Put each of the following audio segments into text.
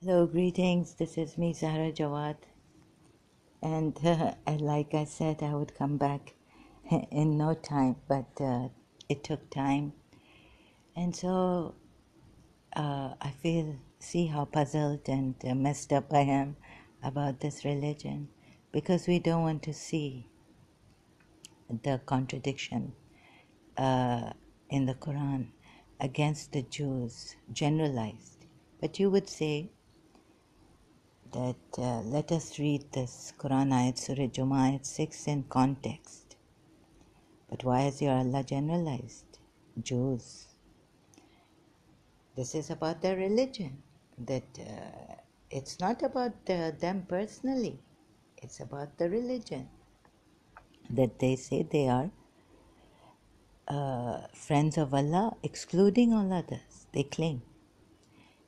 Hello, greetings. This is me, Zahra Jawad. And like I said, I would come back in no time, but it took time. And so see how puzzled and messed up I am about this religion because we don't want to see the contradiction in the Quran against the Jews generalized. But you would say, that let us read this Quran ayat, Surah Jummah ayat 6 in context. But why is your Allah generalized? Jews. This is about their religion. That it's not about them personally. It's about the religion. That they say they are friends of Allah, excluding all others. They claim.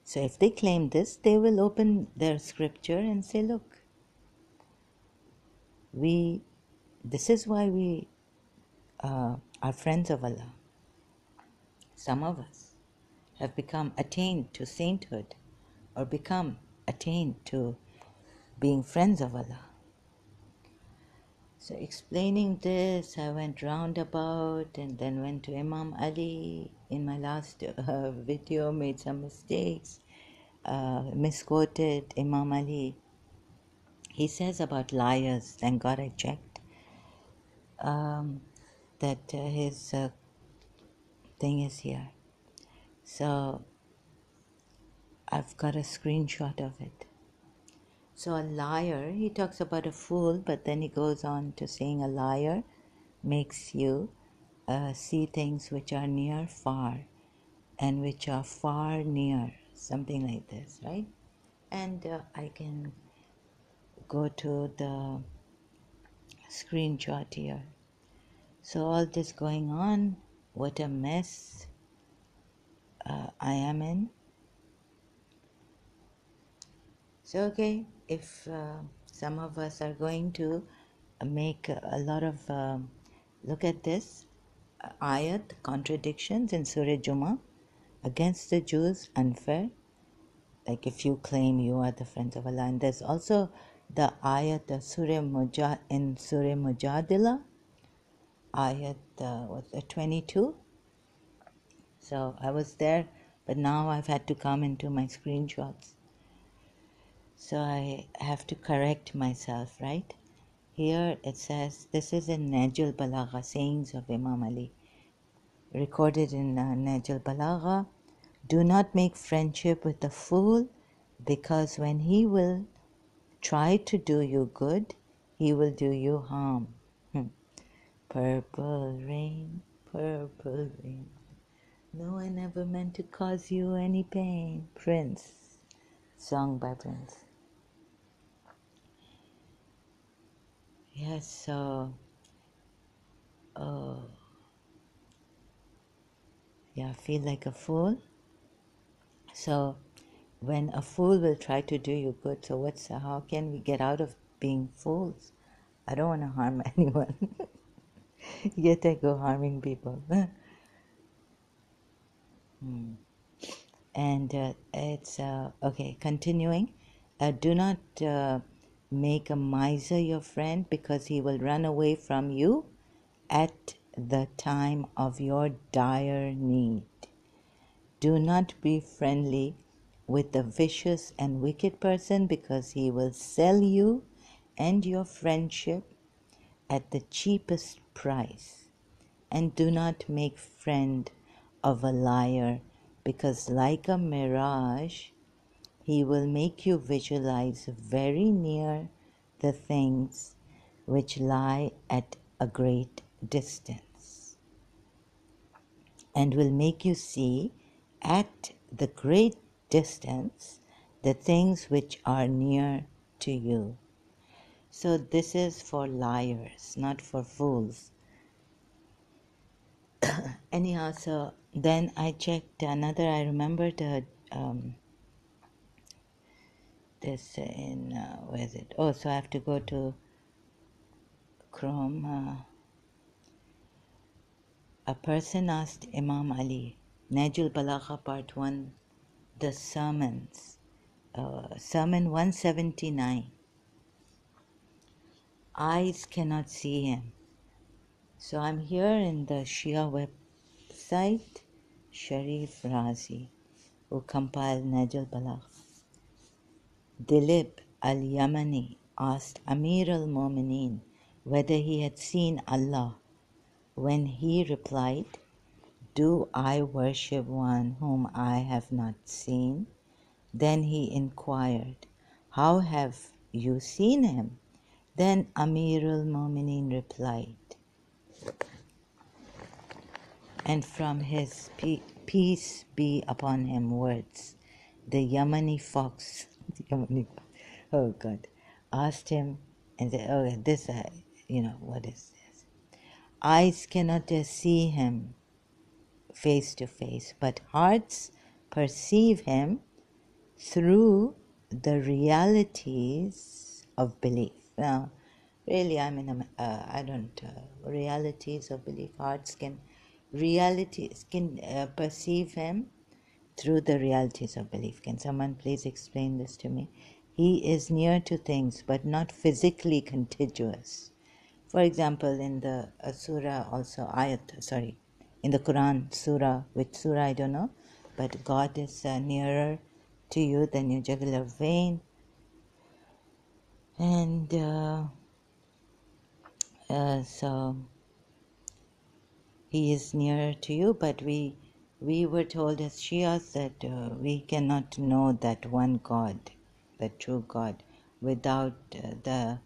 So if they claim this, they will open their scripture and say, look, this is why we are friends of Allah. Some of us have become attained to sainthood or become attained to being friends of Allah. So explaining this, I went roundabout and then went to Imam Ali. In my last video, made some mistakes, misquoted Imam Ali. He says about liars, thank God I checked, that his thing is here. So I've got a screenshot of it. So a liar, he talks about a fool, but then he goes on to saying a liar makes you see things which are near far and which are far near, something like this, right? And I can go to the screenshot here. So all this going on, what a mess I am in. So okay, if some of us are going to make a lot of look at this ayat contradictions in Surah Jummah against the Jews, unfair, like if you claim you are the friends of Allah. And there's also the ayat in Surah Mujadila, ayat 22. So I was there, but now I've had to come into my screenshots, so I have to correct myself, right? Here it says, this is in Najul Balagha, sayings of Imam Ali, recorded in Najul Balagha. Do not make friendship with a fool, because when he will try to do you good, he will do you harm. Purple rain, purple rain. No one ever meant to cause you any pain. Prince, sung by Prince. Yes, so, yeah, feel like a fool. So when a fool will try to do you good, so how can we get out of being fools? I don't want to harm anyone. Yet I go harming people. And it's, okay, continuing. Do not make a miser your friend, because he will run away from you at the time of your dire need. Do not be friendly with a vicious and wicked person, because he will sell you and your friendship at the cheapest price. And do not make friend of a liar, because like a mirage, he will make you visualize very near the things which lie at a great distance, and will make you see at the great distance the things which are near to you. So this is for liars, not for fools. Anyhow, so then I checked another, I remembered this in, where is it? Oh, so I have to go to Chrome. A person asked Imam Ali, Najul Balagha Part 1, the sermons, Sermon 179. Eyes cannot see him. So I'm here in the Shia website, Sharif Razi, who compiled Najal Balagh. Dilib al-Yamani asked Amir al-Mu'mineen whether he had seen Allah. When he replied, "Do I worship one whom I have not seen?" Then he inquired, "How have you seen him?" Then Amir al-Mu'mineen replied, and from his peace be upon him words, the Yamani fox, oh God, asked him, and said, "Oh, this, what is this? Eyes cannot see him face to face, but hearts perceive him through the realities of belief." Now, really, I don't, realities of belief, hearts can perceive him through the realities of belief. Can someone please explain this to me? He is near to things, but not physically contiguous. For example, in the surah also, in the Quran, surah, which surah I don't know, but God is nearer to you than your jugular vein. And so he is nearer to you, but we were told as Shias that we cannot know that one God, the true God, without the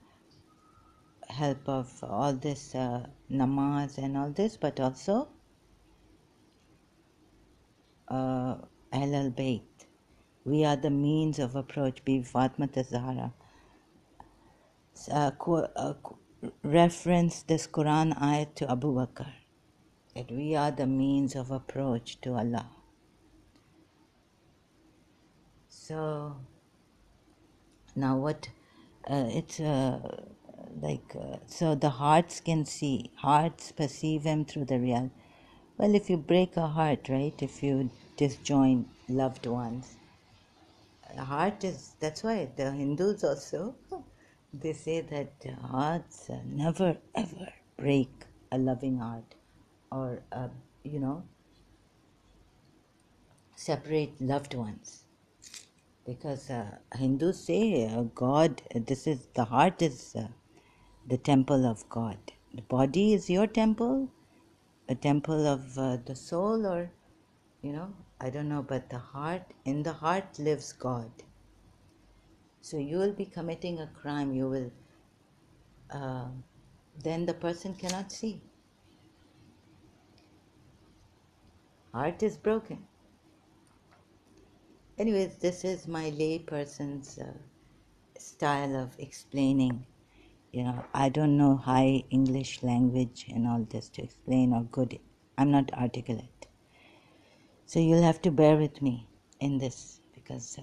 help of all this namaz and all this, but also Ahl al-Bayt. We are the means of approach. Bi Fatma Zahra reference this Quran ayat to Abu Bakr, that we are the means of approach to Allah. So now what it's so the hearts can see, hearts perceive him through the real. Well, if you break a heart, right, if you disjoin loved ones, the heart is, that's why the Hindus also, they say that hearts never ever break a loving heart, or separate loved ones, because Hindus say God, this is, the heart is the temple of God. The body is your temple, a temple of the soul, or I don't know, but the heart, in the heart lives God. So you will be committing a crime, you will then the person cannot see. Heart is broken. Anyways, this is my lay person's style of explaining. I don't know high English language and all this to explain, or good. I'm not articulate. So you'll have to bear with me in this, because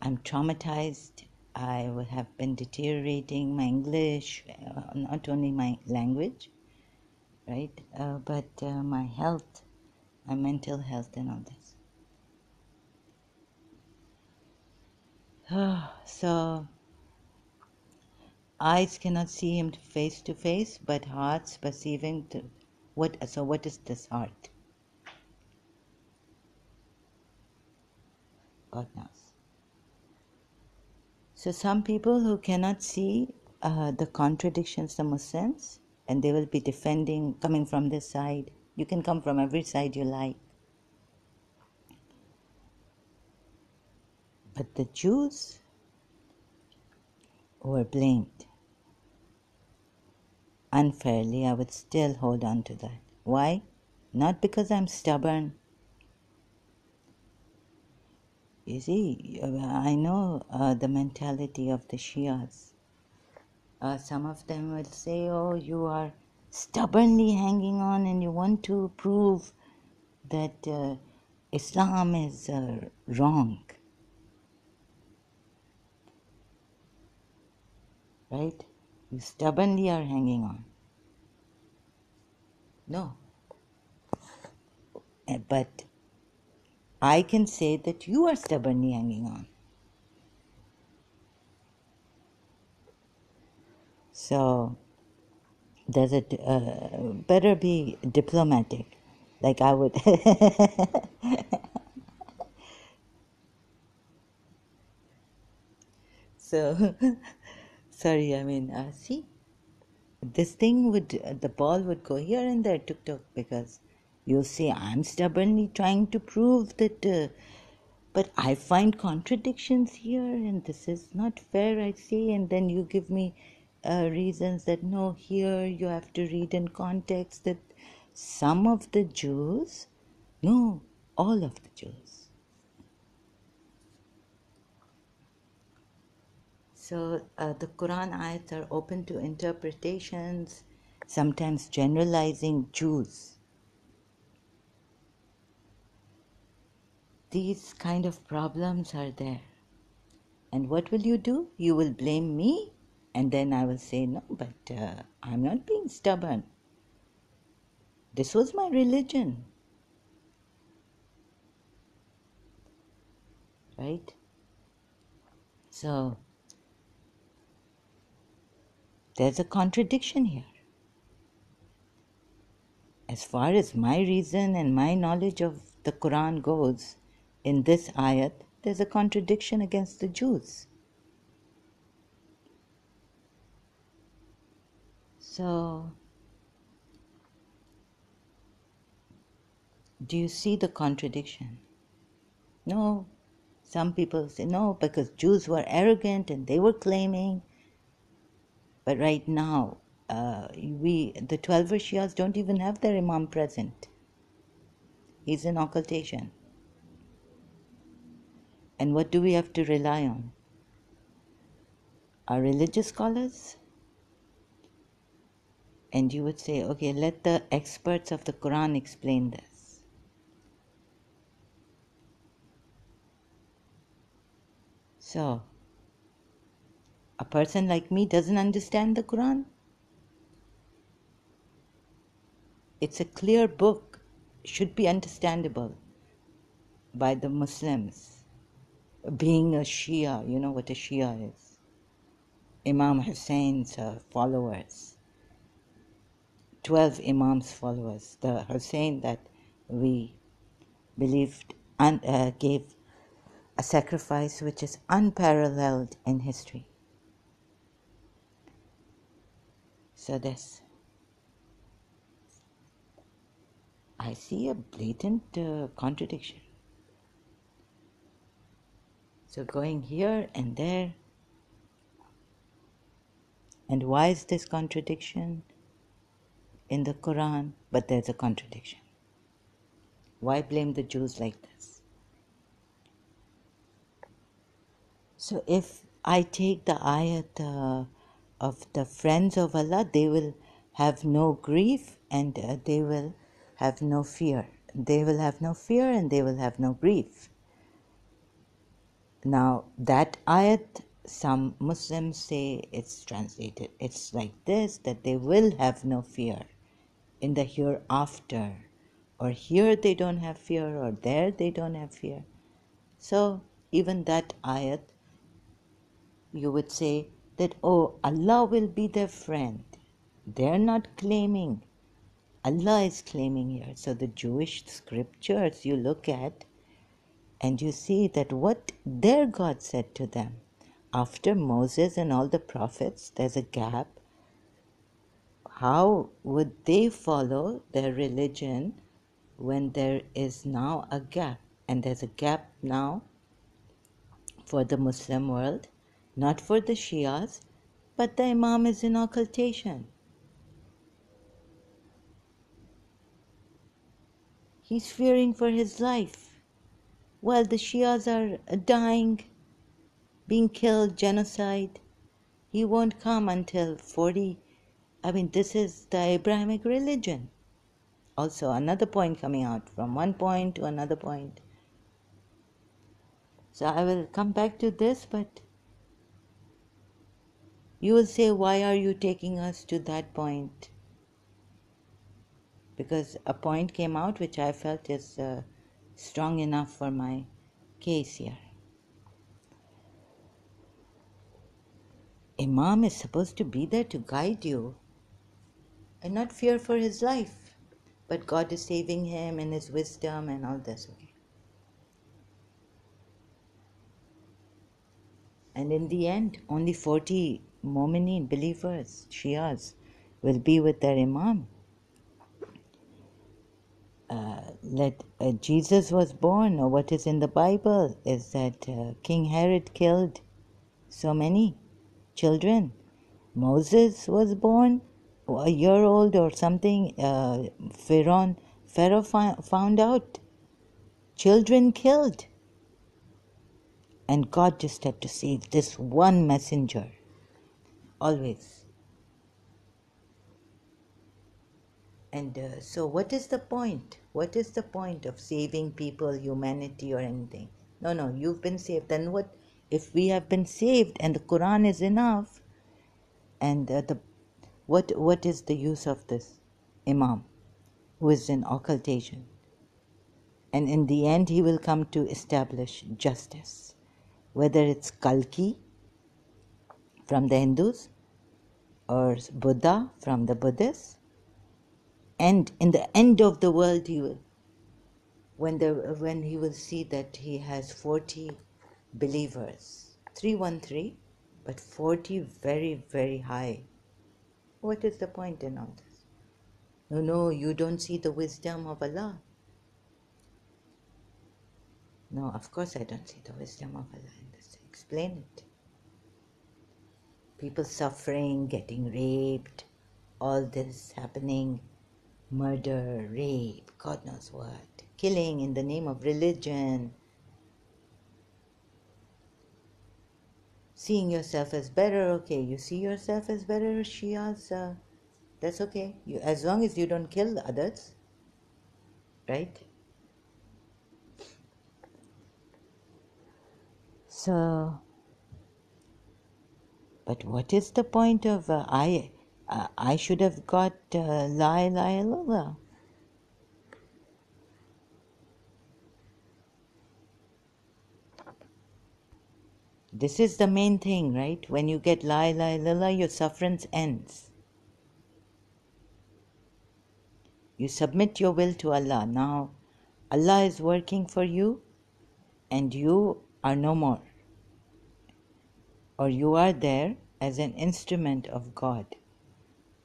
I'm traumatized. I have been deteriorating my English, not only my language, right, but my health, my mental health and all this. So eyes cannot see him face to face, but hearts perceive him to what. So what is this heart? God knows. So some people who cannot see the contradictions, the Muslims, and they will be defending, coming from this side. You can come from every side you like. But the Jews were blamed unfairly. I would still hold on to that. Why? Not because I'm stubborn. You see, I know the mentality of the Shias. Some of them will say, "Oh, you are stubbornly hanging on and you want to prove that Islam is wrong." Right? You stubbornly are hanging on. No. But I can say that you are stubbornly hanging on. So there's a better be diplomatic, like I would. So sorry. I mean, see, this thing would the ball would go here and there, tuk tuk, because you'll say I'm stubbornly trying to prove that. But I find contradictions here, and this is not fair, I say, and then you give me reasons that no, here you have to read in context that some of the Jews, no, all of the Jews. So the Quran ayats are open to interpretations, sometimes generalizing Jews. These kind of problems are there. And what will you do? You will blame me? And then I will say, no, but I'm not being stubborn. This was my religion. Right? So, there's a contradiction here. As far as my reason and my knowledge of the Quran goes, in this ayat, there's a contradiction against the Jews. So, do you see the contradiction? No. Some people say no, because Jews were arrogant and they were claiming. But right now, the 12 Shias don't even have their Imam present. He's in occultation. And what do we have to rely on? Our religious scholars? And you would say, okay, let the experts of the Quran explain this. So, a person like me doesn't understand the Quran? It's a clear book, should be understandable by the Muslims. Being a Shia, you know what a Shia is. Imam Hussein's followers. 12 Imam's followers. The Hussein that we believed gave a sacrifice which is unparalleled in history. So this, I see a blatant contradiction. So going here and there, and why is this contradiction in the Quran? But there's a contradiction. Why blame the Jews like this? So if I take the ayat of the friends of Allah, they will have no grief and they will have no fear. They will have no fear and they will have no grief. Now that ayat, some Muslims say it's translated, it's like this, that they will have no fear in the hereafter, or here they don't have fear, or there they don't have fear. So even that ayat, you would say that, oh, Allah will be their friend. They're not claiming. Allah is claiming here. So the Jewish scriptures you look at and you see that what their God said to them. After Moses and all the prophets, there's a gap. How would they follow their religion when there is now a gap? And there's a gap now for the Muslim world, not for the Shias, but the Imam is in occultation. He's fearing for his life. While the Shias are dying, being killed, genocide, he won't come until 40. I mean, this is the Abrahamic religion. Also, another point coming out from one point to another point. So I will come back to this, but you will say, why are you taking us to that point? Because a point came out which I felt is strong enough for my case here. Imam is supposed to be there to guide you and not fear for his life. But God is saving him in his wisdom and all this. Okay. And in the end, only 40 Momineen believers, Shias, will be with their Imam. Jesus was born, or what is in the Bible is that King Herod killed so many children. Moses was born a year old or something. Pharaoh found out children killed. And God just had to save this one messenger. Always. And so what is the point? What is the point of saving people, humanity or anything? No, you've been saved. Then what? If we have been saved and the Quran is enough, and what is the use of this Imam who is in occultation? And in the end he will come to establish justice. Whether it's Kalki from the Hindus or Buddha from the Buddhists, and in the end of the world he will, when he will see that he has 40 believers, 313, but 40 very, very high. What is the point in all this? No, you don't see the wisdom of Allah. No, of course I don't see the wisdom of Allah in this. Explain it. People suffering, getting raped, all this happening, murder, rape, God knows what, killing in the name of religion, seeing yourself as better. Okay, you see yourself as better, Shias, that's okay. As long as you don't kill others, right? So, but what is the point of I should have got La ilaha illallah. This is the main thing, right? When you get La ilaha illallah, your sufferance ends. You submit your will to Allah. Now, Allah is working for you and you are no more. Or you are there as an instrument of God.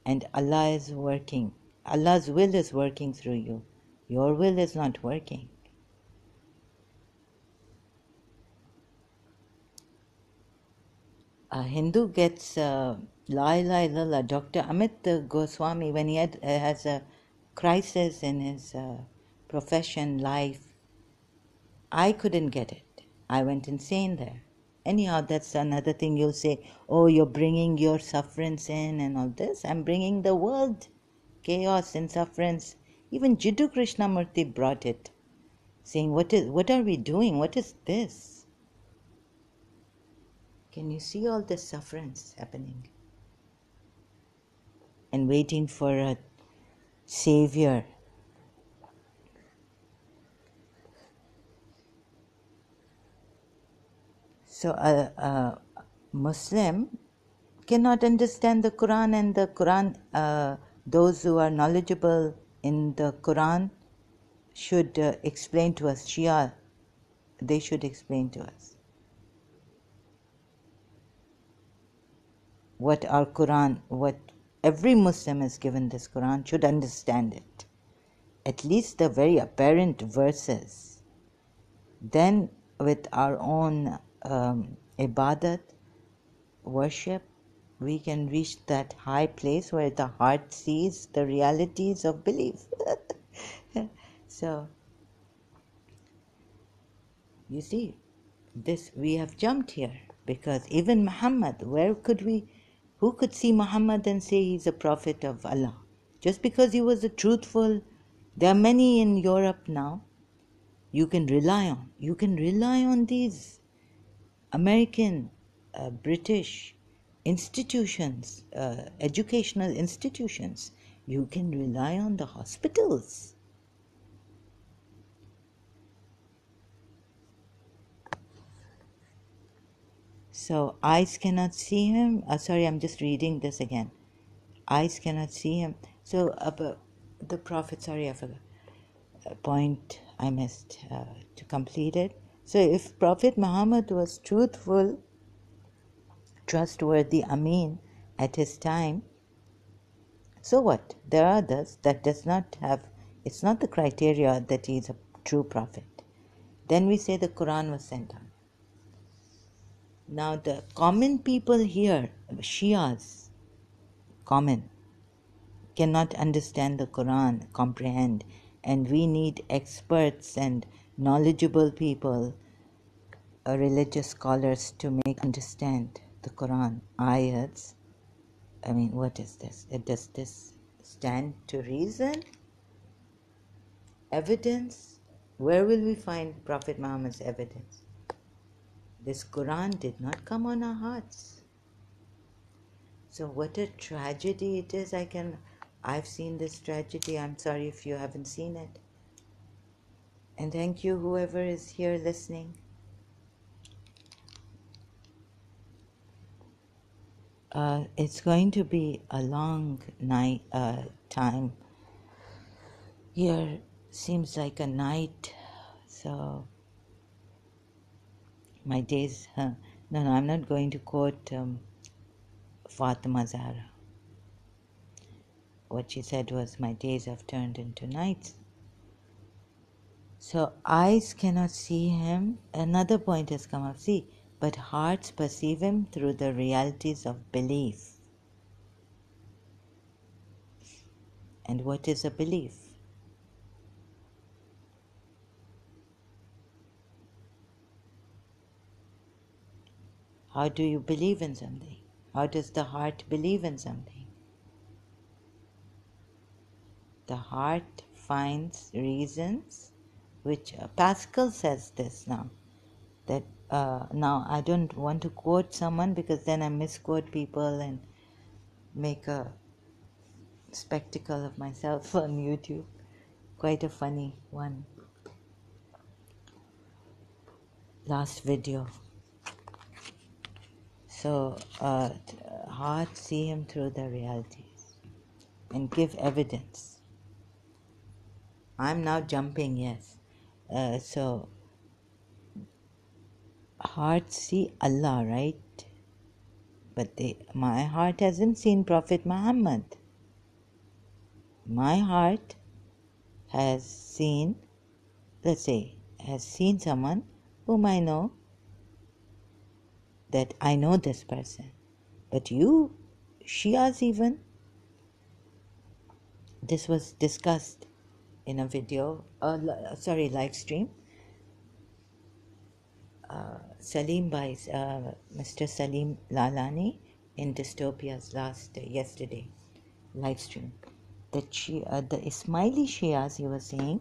And Allah is working. Allah's will is working through you. Your will is not working. A Hindu gets La ilaha illallah. Dr. Amit Goswami, when he has a crisis in his profession, life, I couldn't get it. I went insane there. Anyhow, that's another thing you'll say, oh, you're bringing your sufferance in and all this. I'm bringing the world chaos and sufferance. Even Jiddu Krishnamurti brought it, saying, what are we doing? What is this? Can you see all this sufferance happening? And waiting for a savior. So a Muslim cannot understand the Quran, and the Quran, those who are knowledgeable in the Quran should explain to us. Shia, they should explain to us what our Quran, what every Muslim is given this Quran should understand it. At least the very apparent verses. Then with our own ibadat, worship, we can reach that high place where the heart sees the realities of belief. So, you see, this we have jumped here because even Muhammad, who could see Muhammad and say he's a prophet of Allah? Just because he was a truthful, there are many in Europe now you can rely on. You can rely on these American, British institutions, educational institutions. You can rely on the hospitals. So eyes cannot see him. Sorry, I'm just reading this again. Eyes cannot see him. So the Prophet, sorry, I forgot a point I missed to complete it. So if Prophet Muhammad was truthful, trustworthy, Amin at his time, so what? There are others that does not have, it's not the criteria that he is a true prophet. Then we say the Quran was sent on. Now the common people here, Shias, common, cannot understand the Quran, comprehend, and we need experts and knowledgeable people, religious scholars to make understand the Quran ayats. I mean, what is this? Does this stand to reason? Evidence? Where will we find Prophet Muhammad's evidence? This Quran did not come on our hearts. So what a tragedy it is. I've seen this tragedy. I'm sorry if you haven't seen it. And thank you, whoever is here listening. It's going to be a long night, time. Here seems like a night, so my days. No, I'm not going to quote Fatima Zahra. What she said was, my days have turned into nights. So eyes cannot see him. Another point has come up. See, but hearts perceive him through the realities of belief. And what is a belief? How do you believe in something? How does the heart believe in something? The heart finds reasons, which Pascal says this now. That now I don't want to quote someone because then I misquote people and make a spectacle of myself on YouTube. Quite a funny one. Last video. So heart see him through the realities and give evidence. I'm now jumping, yes. So heart see Allah, right? But my heart hasn't seen Prophet Muhammad. My heart has seen, let's say, has seen someone whom I know, that I know this person. But you, Shias even, this was discussed in a video, live stream. Salim Bhai, Mr. Salim Lalani in Dystopia's yesterday live stream. That the Ismaili Shias, he was saying,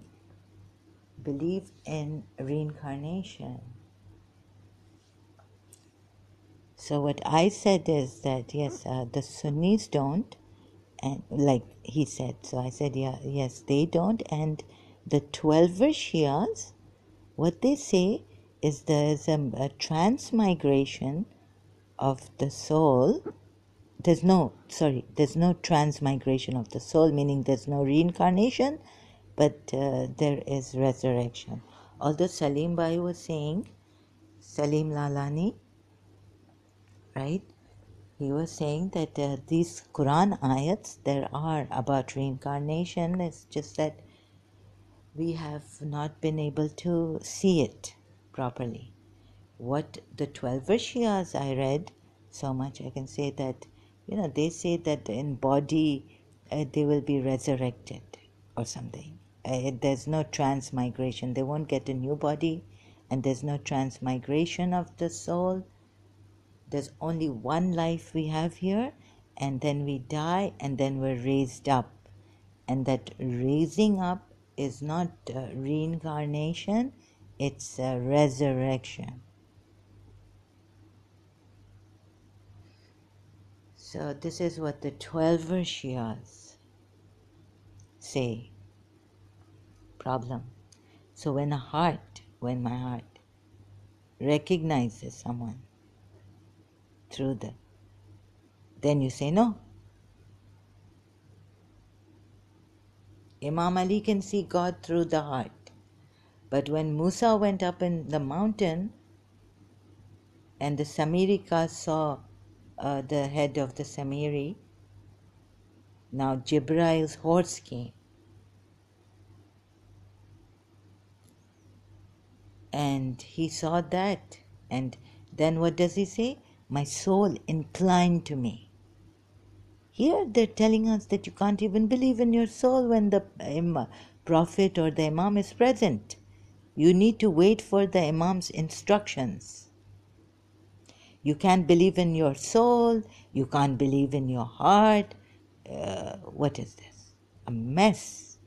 believe in reincarnation. So what I said is that yes, the Sunnis don't, and like he said. So I said, yeah, yes, they don't, and the 12er Shias, what they say is there's a transmigration of the soul. There's no transmigration of the soul, meaning there's no reincarnation, but there is resurrection. Although Salim Bhai was saying, Salim Lalani, right? He was saying that these Quran ayats, there are about reincarnation. It's just that we have not been able to see it properly. What the 12 Shias I read, so much I can say that, they say that in body they will be resurrected or something. There's no transmigration. They won't get a new body, and there's no transmigration of the soul. There's only one life we have here, and then we die, and then we're raised up. And that raising up is not reincarnation, it's a resurrection. So this is what the 12 Shias say. Problem. So when my heart recognizes someone, through the... Then you say no. Imam Ali can see God through the heart. But when Musa went up in the mountain and the Samirika saw the head of the Samiri, now Jibrail's horse came. And he saw that. And then what does he say? My soul inclined to me. Here they're telling us that you can't even believe in your soul when the Prophet or the Imam is present. You need to wait for the Imam's instructions. You can't believe in your soul. You can't believe in your heart. What is this? A mess.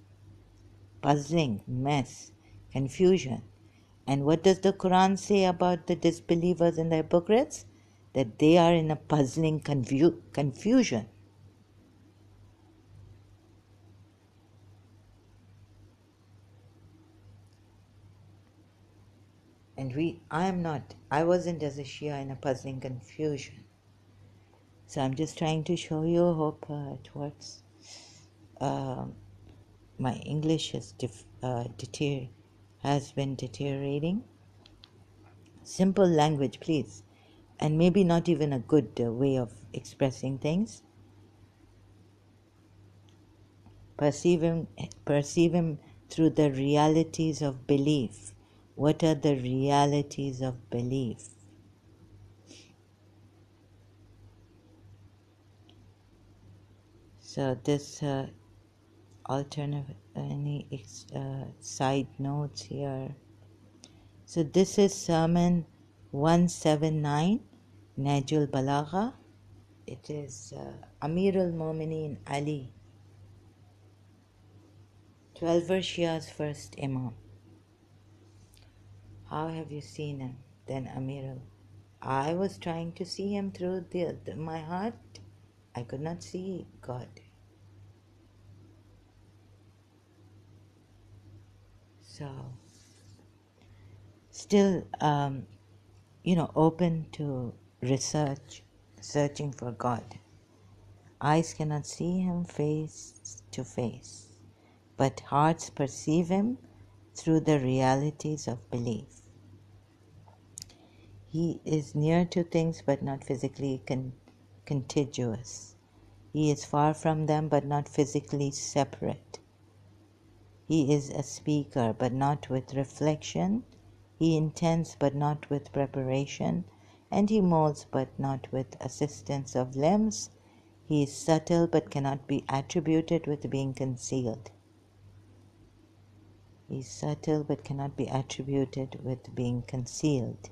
Puzzling, mess, confusion. And what does the Quran say about the disbelievers and the hypocrites? That they are in a puzzling confusion. And I wasn't as a Shia in a puzzling confusion. So I'm just trying to show you, hope it works. My English has been deteriorating. Simple language, please. And maybe not even a good way of expressing things. Perceive him through the realities of belief. What are the realities of belief? So this alternative, any side notes here? So this is Sermon 179, Najul Balagha. It is Amir al-Mu'mineen Ali, 12 Shia's first Imam. How have you seen him? Then Amir I was trying to see him through my heart. I could not see God. So, still, open to research, searching for God. Eyes cannot see him face to face, but hearts perceive him through the realities of belief. He is near to things but not physically contiguous. He is far from them but not physically separate. He is a speaker but not with reflection. He intends but not with preparation. And he molds but not with assistance of limbs. He is subtle but cannot be attributed with being concealed. He is subtle but cannot be attributed with being concealed.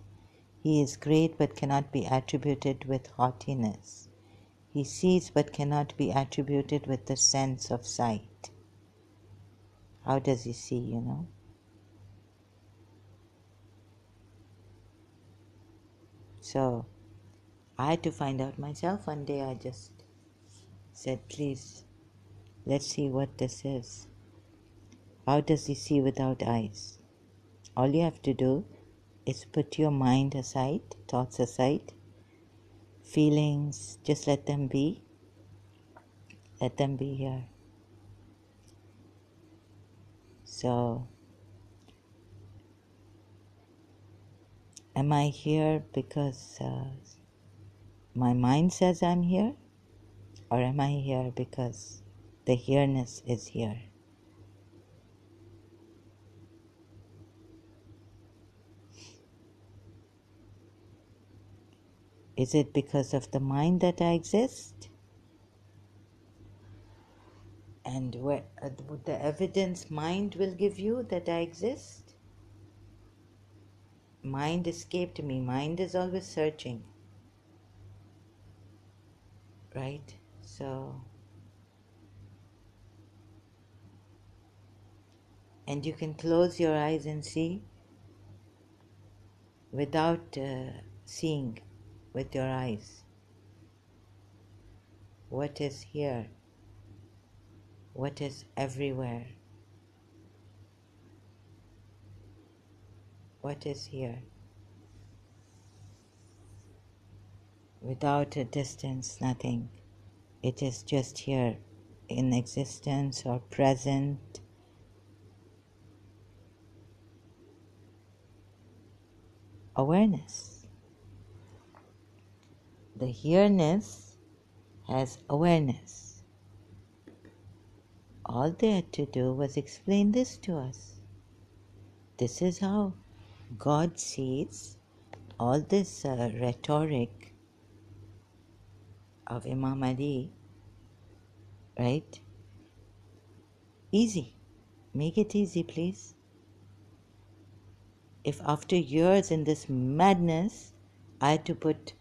He is great but cannot be attributed with haughtiness. He sees but cannot be attributed with the sense of sight. How does he see, So, I had to find out myself. One day I just said, please, let's see what this is. How does he see without eyes? All you have to do is put your mind aside, thoughts aside, feelings, just let them be. Let them be here. So, am I here because my mind says I'm here? Or am I here because the here-ness is here? Is it because of the mind that I exist? And the evidence mind will give you that I exist? Mind escaped me. Mind is always searching. Right? So, and you can close your eyes and see without seeing with your eyes. What is here? What is everywhere? What is here? without a distance, nothing. It is just here in existence or present. Awareness. The here-ness has awareness. All they had to do was explain this to us. This is how God sees all this rhetoric of Imam Ali, right? Easy. Make it easy, please. If after years in this madness, I had to put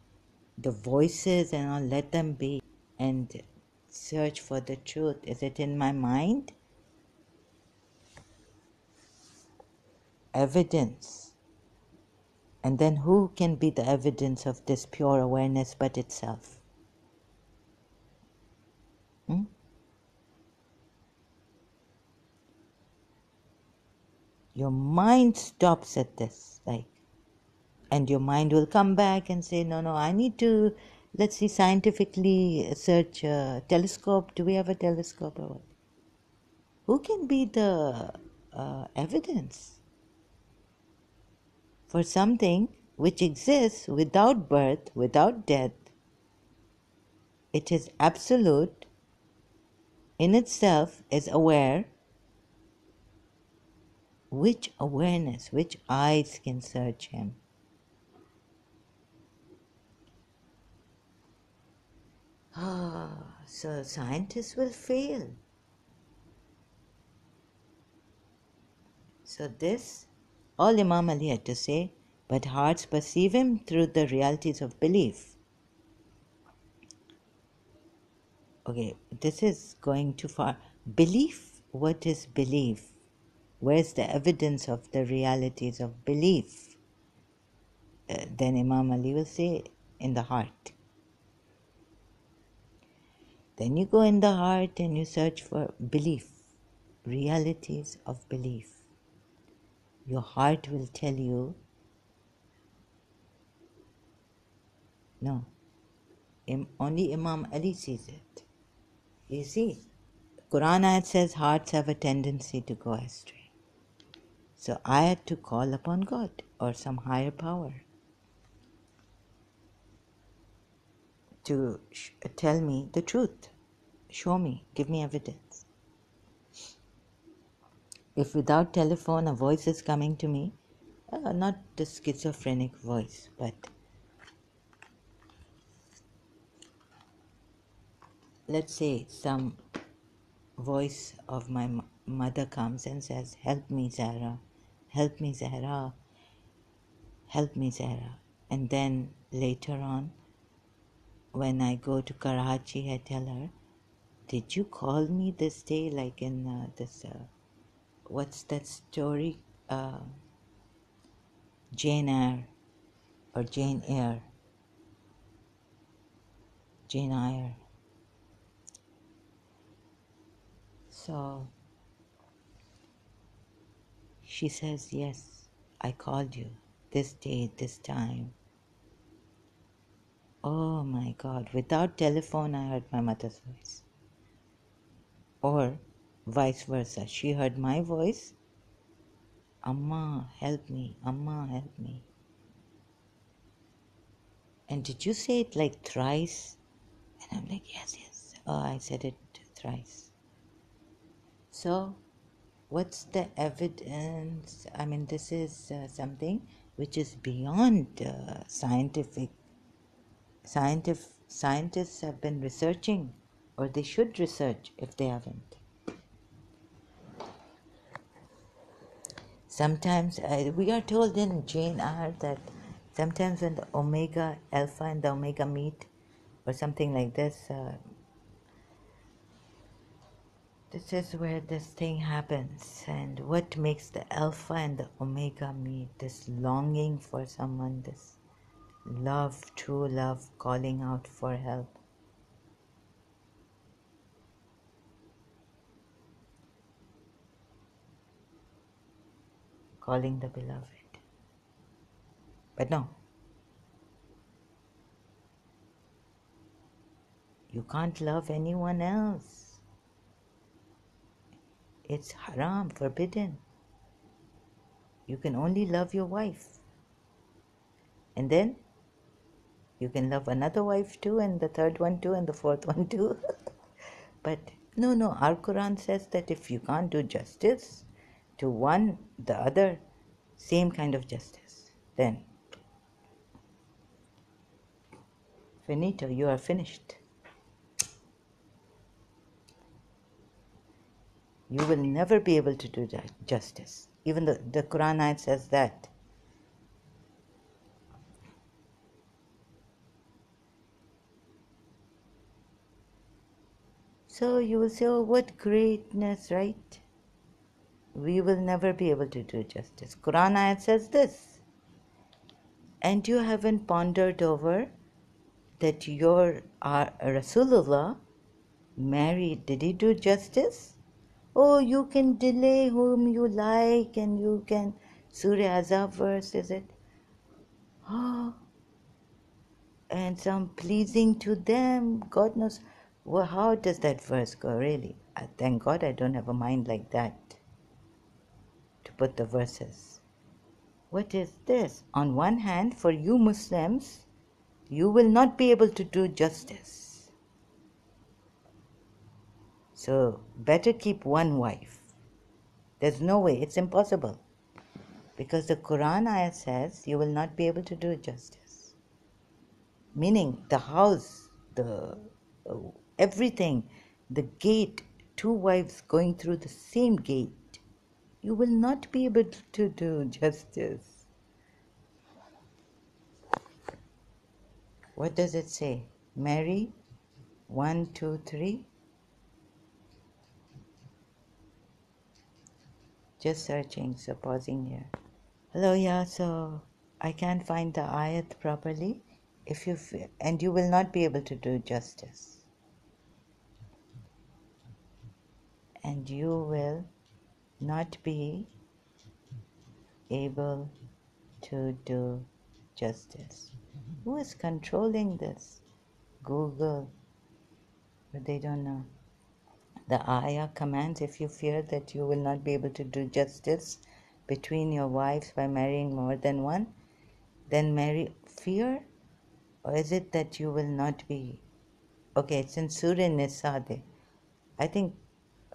the voices and all, let them be and search for the truth, is it in my mind? Evidence. And then who can be the evidence of this pure awareness but itself? Hmm? Your mind stops at this, like, and your mind will come back and say, no, I need to, let's see, scientifically search a telescope. Do we have a telescope or what? Who can be the evidence for something which exists without birth, without death? It is absolute, in itself is aware. Which awareness, which eyes can search him? So scientists will fail. So this, all Imam Ali had to say, but hearts perceive him through the realities of belief. Okay, this is going too far. Belief, what is belief? Where's the evidence of the realities of belief? Then Imam Ali will say, in the heart. Then you go in the heart and you search for belief, realities of belief. Your heart will tell you, no, only Imam Ali sees it. You see, Quran ayat says hearts have a tendency to go astray. So I had to call upon God or some higher power to tell me the truth. Show me, give me evidence. If without telephone a voice is coming to me, not the schizophrenic voice, but let's say some voice of my mother comes and says, help me, Zahra, help me, Zahra, help me, Zahra. And then later on, when I go to Karachi, I tell her, did you call me this day, like in this, what's that story? Jane Eyre or Jane Eyre. Jane Eyre. So she says, yes, I called you this day, this time. Oh my God, without telephone I heard my mother's voice. Or vice versa, she heard my voice, Amma, help me, Amma, help me. And did you say it like thrice? And I'm like, yes. Oh, I said it thrice. So, what's the evidence? I mean, this is something which is beyond scientific. Scientists have been researching, or they should research if they haven't. Sometimes we are told in Jane Eyre that sometimes when the omega, alpha and the omega meet, or something like this, this is where this thing happens. And what makes the alpha and the omega meet? This longing for someone, this love, true love, calling out for help. Calling the beloved. But no. You can't love anyone else. It's haram, forbidden. You can only love your wife. And then you can love another wife too, and the third one too, and the fourth one too. But no, our Quran says that if you can't do justice to one, the other, same kind of justice, then finito, you are finished. You will never be able to do justice. Even the Quran ayat says that. So you will say, oh, what greatness, right? We will never be able to do justice. Quran ayat says this. And you haven't pondered over that your Rasulullah married, did he do justice? Oh, you can delay whom you like, and you can, Surah Azab verse, is it? Oh, and some pleasing to them, God knows. Well, how does that verse go, really? Thank God I don't have a mind like that to put the verses. What is this? On one hand, for you Muslims, you will not be able to do justice. So, better keep one wife. There's no way, it's impossible. Because the Quran ayah says you will not be able to do justice. Meaning the house, everything, the gate, two wives going through the same gate, you will not be able to do justice. What does it say? Marry 1, 2, 3. Just searching, so pausing here. Hello, yeah, so I can't find the ayat properly. And you will not be able to do justice. And you will not be able to do justice. Who is controlling this? Google. But they don't know. The ayah commands, if you fear that you will not be able to do justice between your wives by marrying more than one, then marry. Fear? Or is it that you will not be? Okay, it's in Surah Nisa. I think,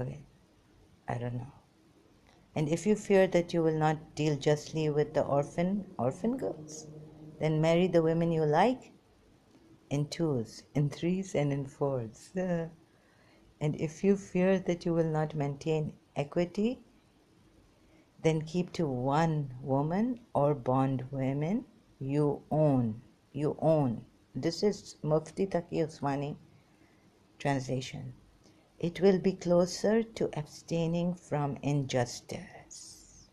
okay, I don't know. And if you fear that you will not deal justly with the orphan girls, then marry the women you like in twos, in threes, and in fours. And if you fear that you will not maintain equity, then keep to one woman or bond women you own. You own. This is Mufti Taqi Usmani translation. It will be closer to abstaining from injustice.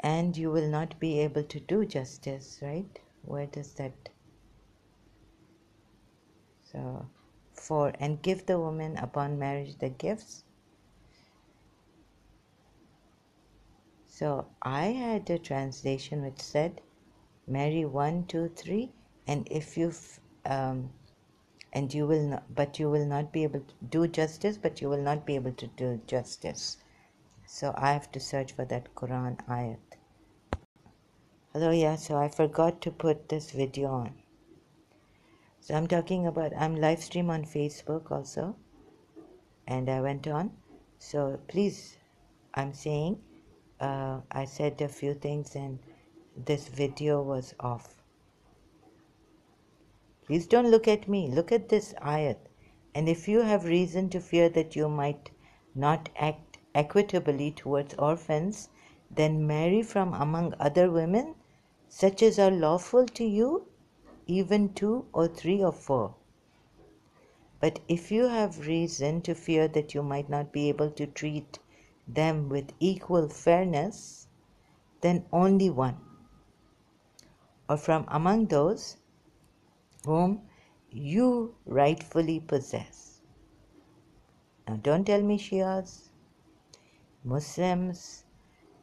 And you will not be able to do justice, right? Where does that? So, and give the woman upon marriage the gifts. So I had a translation which said, marry 1, 2, 3, and if and you will not, but you will not be able to do justice, but you will not be able to do justice. So I have to search for that Quran ayat. Hello, yeah, so I forgot to put this video on. So I'm live stream on Facebook also, and I went on. So please, I'm saying, I said a few things and this video was off. Please don't look at me, look at this ayat. And if you have reason to fear that you might not act equitably towards orphans, then marry from among other women, such as are lawful to you, even 2 or 3 or 4. But if you have reason to fear that you might not be able to treat them with equal fairness, then only one, or from among those whom you rightfully possess. Now don't tell me Shias, Muslims,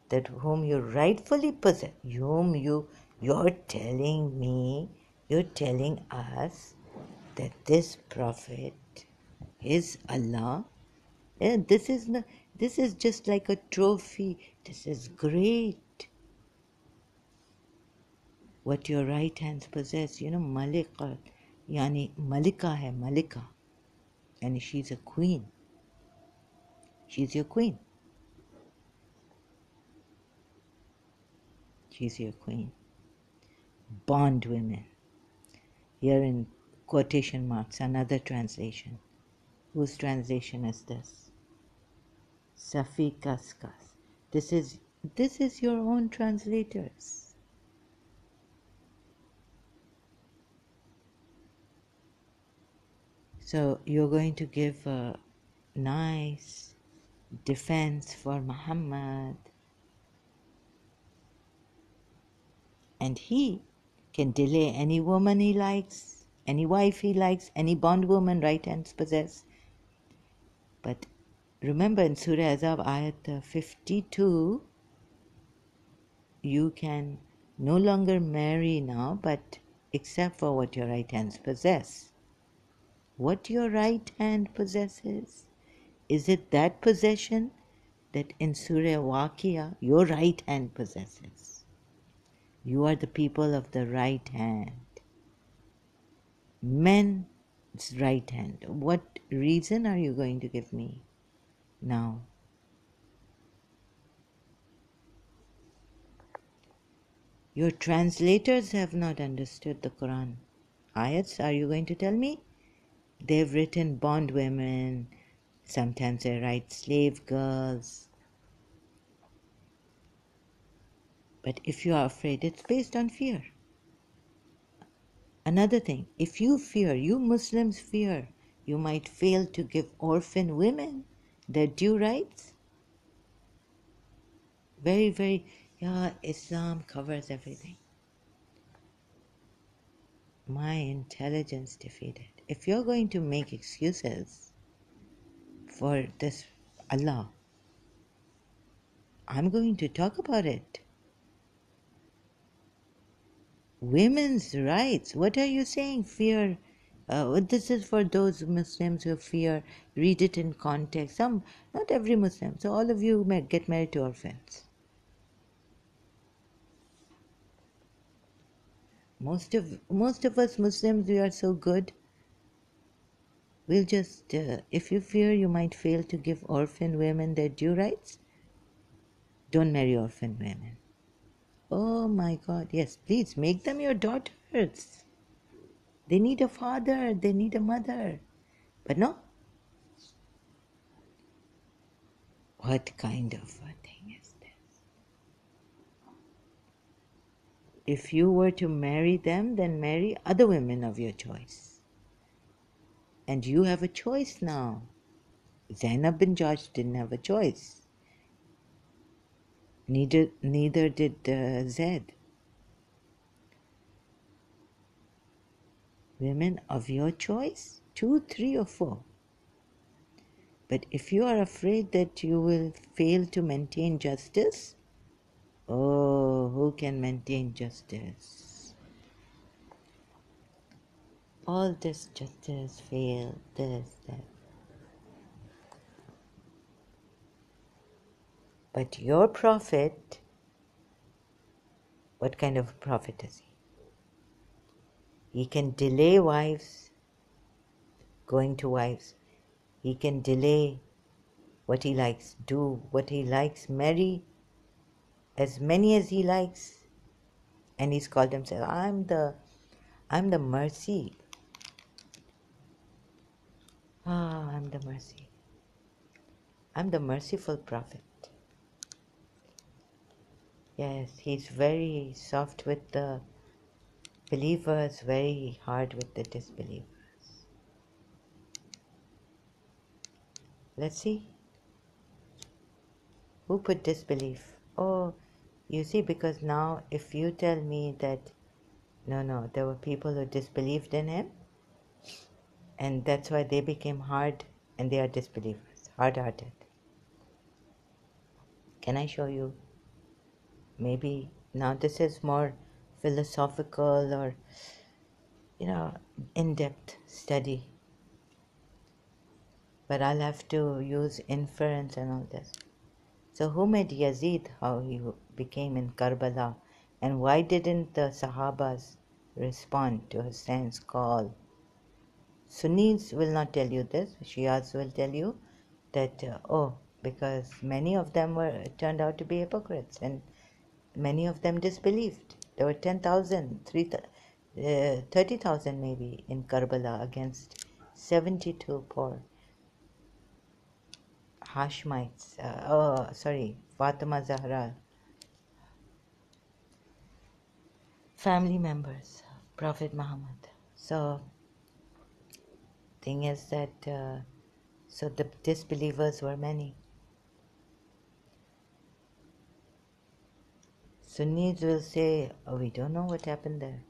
that whom you rightfully possess, you're telling me You're telling us that this prophet is Allah. And this is just like a trophy. This is great. What your right hands possess, Malika, yani Malika hai, Malika. And she's a queen. She's your queen. She's your queen. Bondwomen. Here in quotation marks, another translation. Whose translation is this? Safi Kaskas. This is your own translators. So you're going to give a nice defense for Muhammad, and he can delay any woman he likes, any wife he likes, any bondwoman right hands possess. But remember in Surah Azab ayat 52, you can no longer marry now, but except for what your right hands possess. What your right hand possesses, is it that possession that in Surah Waqia your right hand possesses? You are the people of the right hand. Men's right hand. What reason are you going to give me now? Your translators have not understood the Quran. Ayats, are you going to tell me? They've written bondwomen, sometimes they write slave girls. But if you are afraid, it's based on fear. Another thing, if you fear, you Muslims fear, you might fail to give orphan women their due rights. Very, very, yeah, Islam covers everything. My intelligence defeated. If you're going to make excuses for this Allah, I'm going to talk about it. Women's rights. What are you saying? Fear. This is for those Muslims who fear. Read it in context. Not every Muslim. So all of you may get married to orphans. Most of us Muslims, we are so good. We'll just, if you fear you might fail to give orphan women their due rights, don't marry orphan women. Oh my God, yes, please make them your daughters. They need a father, they need a mother. But no. What kind of a thing is this? If you were to marry them, then marry other women of your choice. And you have a choice now. Zainab bin Josh didn't have a choice. Neither did Zed. Women of your choice, 2, 3, or 4. But if you are afraid that you will fail to maintain justice, oh, who can maintain justice? All this justice failed, that. But your prophet, what kind of prophet is he? He can delay wives, going to wives. He can delay what he likes, do what he likes, marry as many as he likes. And he's called himself, I'm the mercy. I'm the mercy. I'm the merciful prophet. Yes, he's very soft with the believers, very hard with the disbelievers. Let's see. Who put disbelief? Oh, you see, because now if you tell me that, no, there were people who disbelieved in him, and that's why they became hard, and they are disbelievers, hard-hearted. Can I show you? Maybe now this is more philosophical, or in-depth study. But I'll have to use inference and all this. So who made Yazid how he became in Karbala? And why didn't the Sahabas respond to Hussein's call? Sunnis will not tell you this. Shias will tell you that, because many of them turned out to be hypocrites and many of them disbelieved. There were 10,000, 30,000 maybe in Karbala against 72 poor Hashmites. Fatima Zahra. Family members of Prophet Muhammad. So, thing is that, so the disbelievers were many. Sunnis will say, we don't know what happened there.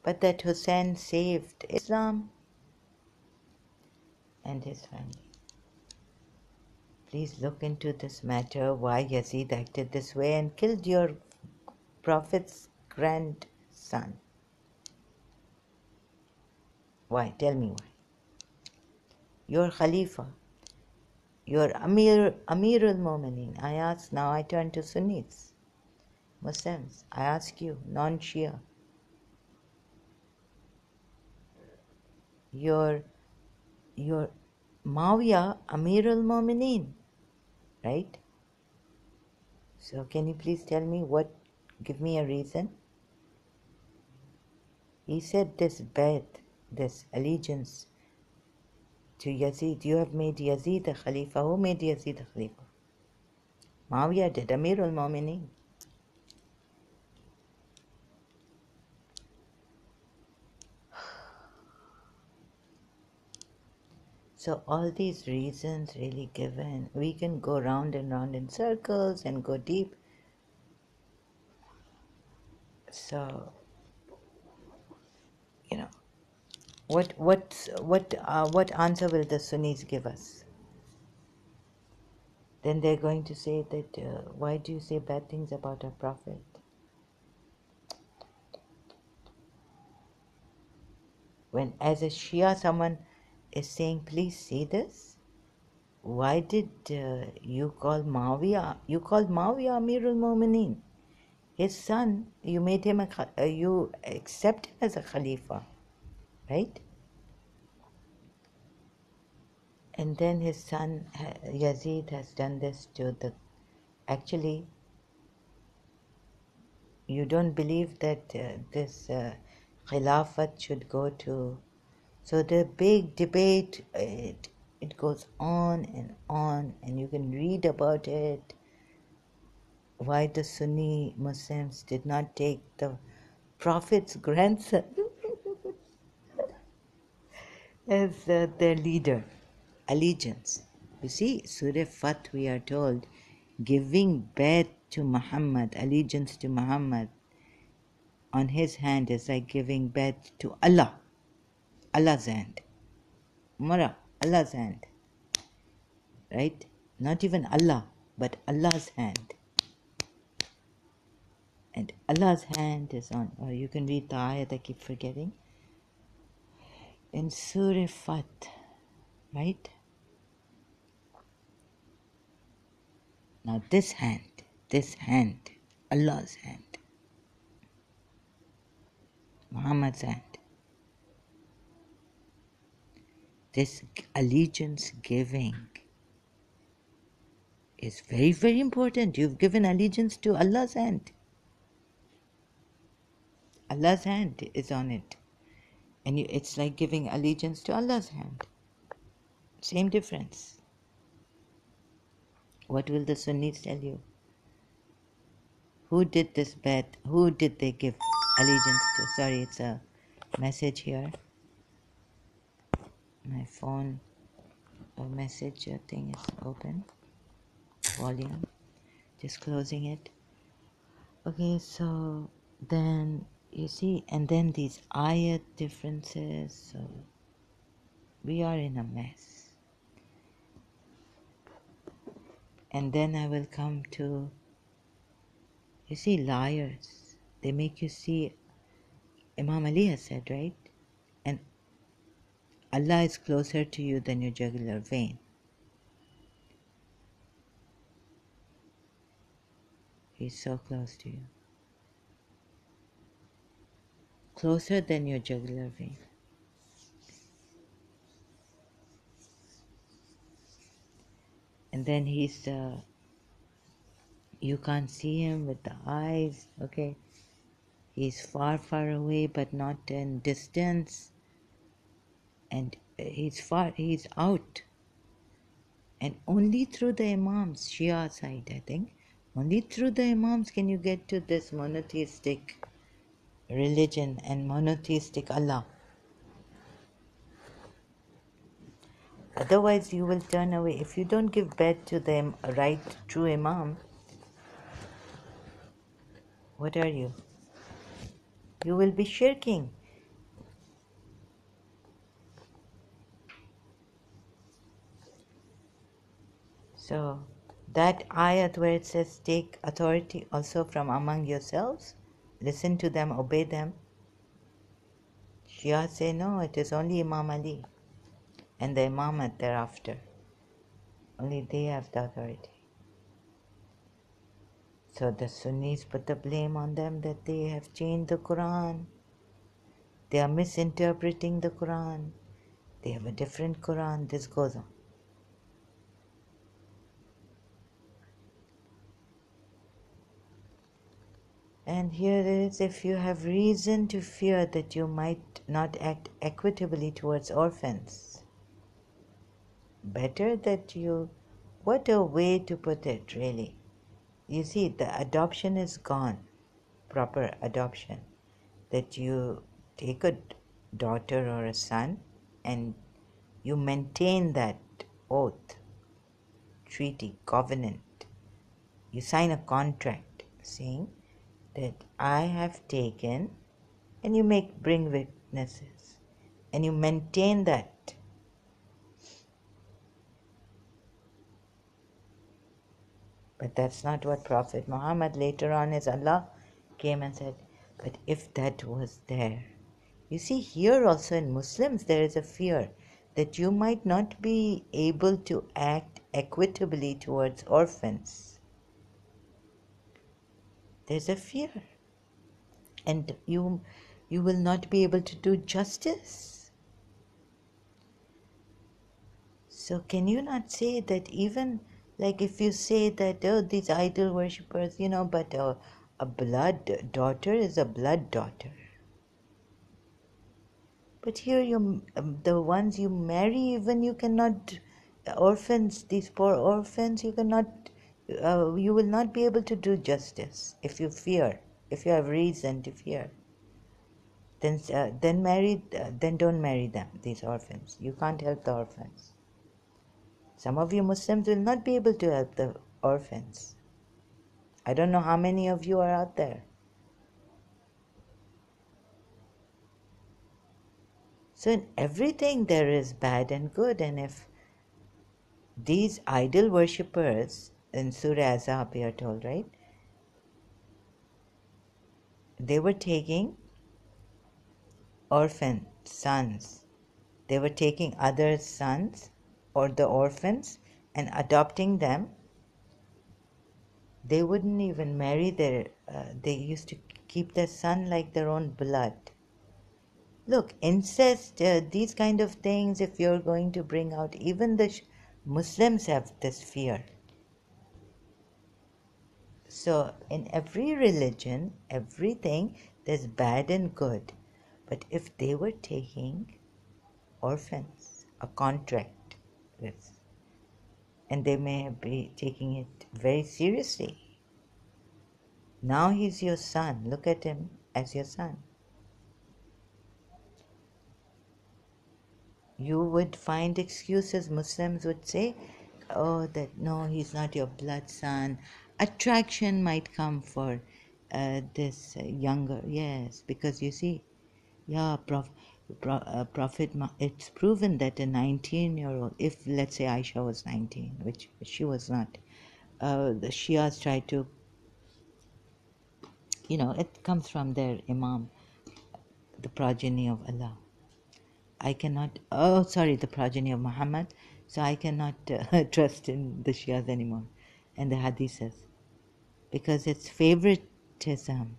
But that Hussein saved Islam and his family. Please look into this matter, why Yazid acted this way and killed your Prophet's grandson. Why? Tell me why. Your Khalifa, your Amir al-Mu'mineen. Now I turn to Sunnis, Muslims. I ask you, non-Shia. Your Muawiyah, Amir al-Mu'mineen, right? So can you please tell me give me a reason? He said this allegiance to Yazid, you have made Yazid a Khalifa. Who made Yazid a Khalifa? Muawiyah did, Amir al-Mu'mineen. So all these reasons really given, we can go round and round in circles and go deep. So, what answer will the Sunnis give us? Then they're going to say that, why do you say bad things about our Prophet? When as a Shia someone is saying, please see this, why did you call Muawiyah? You called Muawiyah Amir al-Mu'mineen. His son, you made him you accept him as a Khalifa, right? And then his son Yazid has done this to actually, you don't believe that this Khilafat should go to. So the big debate, it goes on, and you can read about it. Why the Sunni Muslims did not take the Prophet's grandson as their leader. Allegiance. You see, Surah Fath, we are told, giving birth to Muhammad, allegiance to Muhammad, on his hand is like giving birth to Allah, Allah's hand. Mara, Allah's hand. Right? Not even Allah, but Allah's hand. And Allah's hand is on, or you can read the ayat I keep forgetting, in Surah Fath, right? Now this hand, Allah's hand, Muhammad's hand, this allegiance giving is very, very important. You've given allegiance to Allah's hand. Allah's hand is on it. And it's like giving allegiance to Allah's hand. Same difference. What will the Sunnis tell you? Who did this bet? Who did they give allegiance to? Sorry, it's a message here. My phone message thing is open. Volume. Just closing it. Okay, so then you see, and then these ayat differences. So we are in a mess. And then I will come to, you see, liars. They make you see, Imam Ali has said, right? And Allah is closer to you than your jugular vein. He's so close to you. Closer than your jugular vein. And then you can't see him with the eyes, okay? He's far, far away, but not in distance. And he's out. And only through the Imams, Shia side, I think, only through the Imams can you get to this monotheistic religion and monotheistic Allah. Otherwise, you will turn away. If you don't give bed to the right, true Imam, what are you? You will be shirking. So, that ayat where it says, take authority also from among yourselves, listen to them, obey them. Shia say, no, it is only Imam Ali and the Imamat thereafter. Only they have the authority. So the Sunnis put the blame on them that they have changed the Quran. They are misinterpreting the Quran. They have a different Quran. This goes on. And here is, if you have reason to fear that you might not act equitably towards orphans, better that you, what a way to put it, really. You see, the adoption is gone, proper adoption, that you take a daughter or a son and you maintain that oath, treaty, covenant. You sign a contract saying that I have taken, and you bring witnesses, and you maintain that. But that's not what Prophet Muhammad later on, as Allah came and said, but if that was there. You see, here also in Muslims there is a fear that you might not be able to act equitably towards orphans. There's a fear. And you will not be able to do justice. So can you not say that, even like if you say that, oh, these idol worshippers, but a blood daughter is a blood daughter. But here the ones you marry, even you cannot, orphans, these poor orphans, you cannot, you will not be able to do justice if you fear, if you have reason to fear. Then then don't marry them, these orphans. You can't help the orphans. Some of you Muslims will not be able to help the orphans. I don't know how many of you are out there. So in everything there is bad and good, and if these idol worshippers in Surah Azab, we are told, right? They were taking orphan sons. They were taking other sons or the orphans and adopting them. They wouldn't even marry they used to keep their son like their own blood. Look, incest, these kind of things, if you're going to bring out, even the Muslims have this fear. So in every religion, everything, there's bad and good. But if they were taking orphans, a contract with, and they may be taking it very seriously. Now he's your son. Look at him as your son. You would find excuses. Muslims would say, oh, that no, he's not your blood son. Attraction might come for this younger, yes, because you see, yeah, Prophet, it's proven that a 19-year-old, if let's say Aisha was 19, which she was not, the Shias tried to It comes from their Imam, the progeny of Allah. I cannot, oh, sorry, the progeny of Muhammad. So I cannot trust in the Shias anymore and the Hadiths because it's favoritism.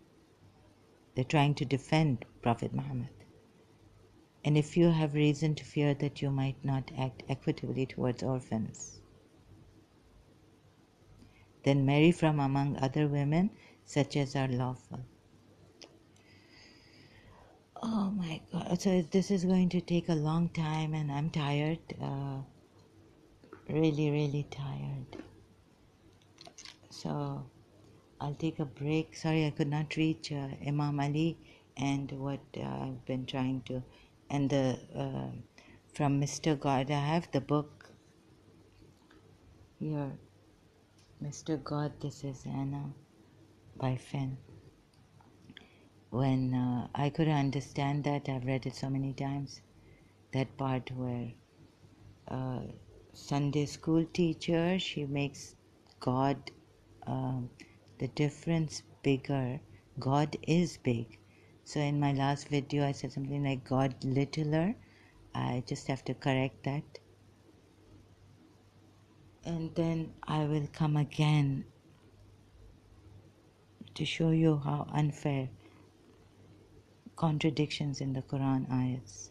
They're trying to defend Prophet Muhammad. And if you have reason to fear that you might not act equitably towards orphans, then marry from among other women such as are lawful. Oh my God. So this is going to take a long time and I'm tired. Really, really tired. So I'll take a break. Sorry, I could not reach Imam Ali and what I've been trying to. And from Mr. God, I have the book here. Mr. God, this is Anna by Finn. When I couldn't understand that, I've read it so many times. That part where Sunday school teacher, she makes God the difference bigger. God is big. So in my last video, I said something like God littler. I just have to correct that. And then I will come again to show you how unfair contradictions in the Quran ayats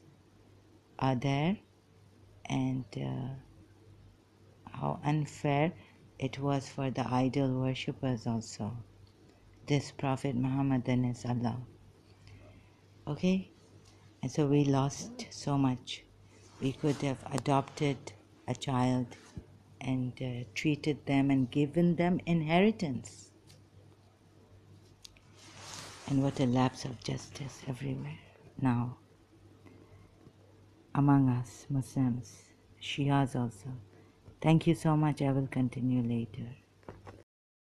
are there and how unfair it was for the idol worshippers also. This Prophet Muhammad then is Allah. Okay? And so we lost so much. We could have adopted a child and treated them and given them inheritance. And what a lapse of justice everywhere now. Among us, Muslims, Shias also. Thank you so much. I will continue later.